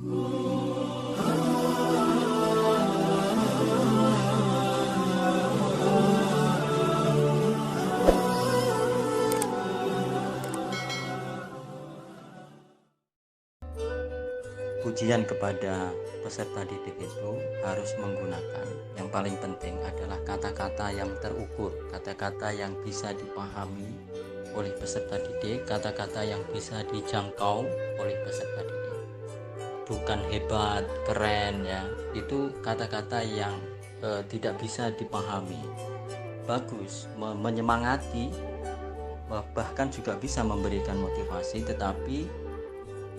Pujian kepada peserta didik itu harus menggunakan, yang paling penting adalah kata-kata yang terukur, kata-kata yang bisa dipahami oleh peserta didik, kata-kata yang bisa dijangkau oleh peserta didik. Bukan hebat, keren ya, itu kata-kata yang tidak bisa dipahami. Bagus, menyemangati, bahkan juga bisa memberikan motivasi, tetapi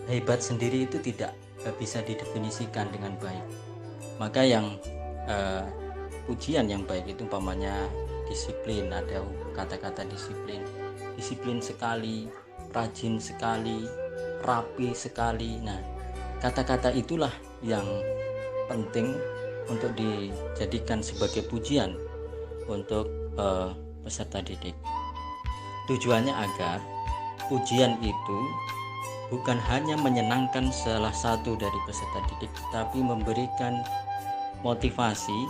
hebat sendiri itu tidak bisa didefinisikan dengan baik. Maka yang pujian yang baik itu umpamanya disiplin, ada kata-kata disiplin, disiplin sekali, rajin sekali, rapi sekali. Nah, kata-kata itulah yang penting untuk dijadikan sebagai pujian untuk peserta didik. Tujuannya agar pujian itu bukan hanya menyenangkan salah satu dari peserta didik, tetapi memberikan motivasi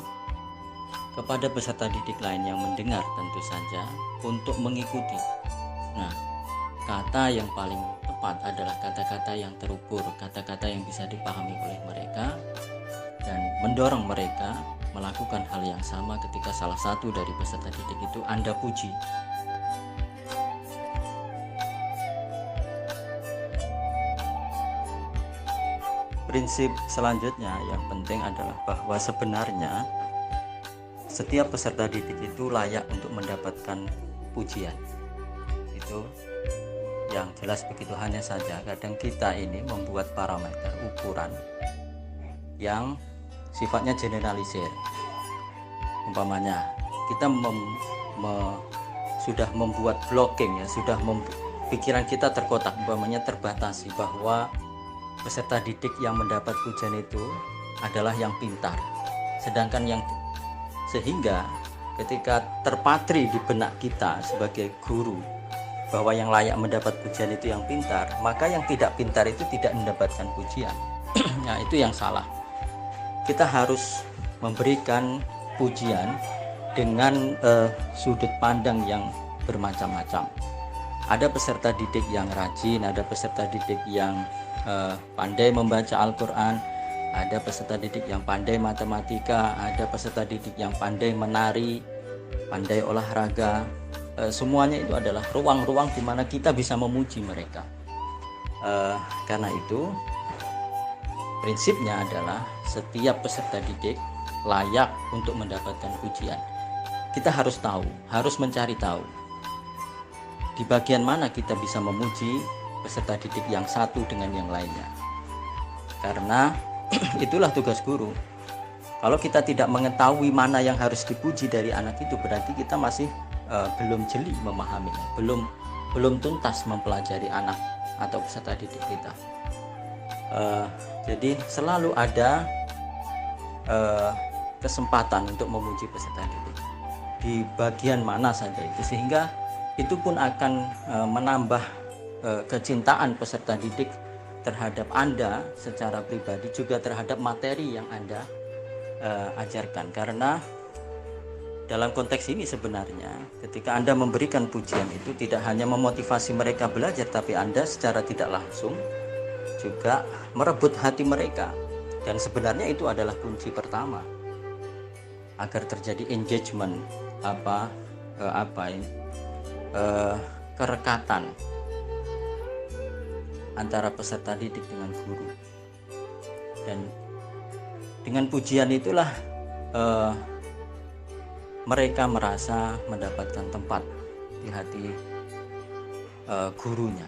kepada peserta didik lain yang mendengar tentu saja untuk mengikuti. Nah, kata yang paling tepat adalah kata-kata yang terukur, kata-kata yang bisa dipahami oleh mereka dan mendorong mereka melakukan hal yang sama ketika salah satu dari peserta didik itu Anda puji. Prinsip selanjutnya yang penting adalah bahwa sebenarnya setiap peserta didik itu layak untuk mendapatkan pujian. Itu yang jelas begitu, hanya saja kadang kita ini membuat parameter ukuran yang sifatnya generalisir. Umpamanya kita sudah membuat blocking ya, sudah pikiran kita terkotak, umpamanya terbatasi bahwa peserta didik yang mendapat pujian itu adalah yang pintar, sedangkan sehingga ketika terpatri di benak kita sebagai guru bahwa yang layak mendapat pujian itu yang pintar, maka yang tidak pintar itu tidak mendapatkan pujian. Nah, itu yang salah. Kita harus memberikan pujian dengan sudut pandang yang bermacam-macam. Ada peserta didik yang rajin, ada peserta didik yang pandai membaca Al-Quran, ada peserta didik yang pandai matematika, ada peserta didik yang pandai menari, pandai olahraga. Semuanya itu adalah ruang-ruang di mana kita bisa memuji mereka. Karena itu prinsipnya adalah setiap peserta didik layak untuk mendapatkan pujian. Kita harus tahu, harus mencari tahu di bagian mana kita bisa memuji peserta didik yang satu dengan yang lainnya, karena itulah tugas guru. Kalau kita tidak mengetahui mana yang harus dipuji dari anak itu, berarti kita masih belum jeli memahaminya, belum tuntas mempelajari anak atau peserta didik kita. Jadi selalu ada kesempatan untuk memuji peserta didik di bagian mana saja itu, sehingga itu pun akan menambah kecintaan peserta didik terhadap Anda secara pribadi, juga terhadap materi yang Anda ajarkan. Karena dalam konteks ini sebenarnya ketika Anda memberikan pujian itu tidak hanya memotivasi mereka belajar, tapi Anda secara tidak langsung juga merebut hati mereka. Dan sebenarnya itu adalah kunci pertama agar terjadi engagement, kerekatan antara peserta didik dengan guru. Dan dengan pujian itulah mereka merasa mendapatkan tempat di hati gurunya.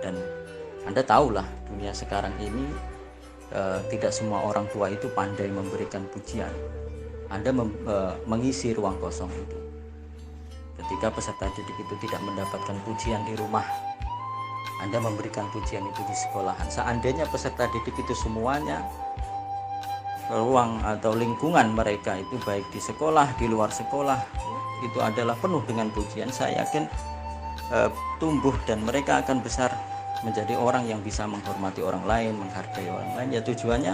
Dan Anda tahulah dunia sekarang ini tidak semua orang tua itu pandai memberikan pujian. Anda mengisi ruang kosong itu. Ketika peserta didik itu tidak mendapatkan pujian di rumah, Anda memberikan pujian itu di sekolahan. Seandainya peserta didik itu semuanya, ruang atau lingkungan mereka itu baik di sekolah, di luar sekolah, itu adalah penuh dengan pujian, saya yakin tumbuh dan mereka akan besar menjadi orang yang bisa menghormati orang lain, menghargai orang lain, ya tujuannya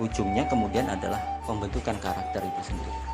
ujungnya kemudian adalah pembentukan karakter itu sendiri.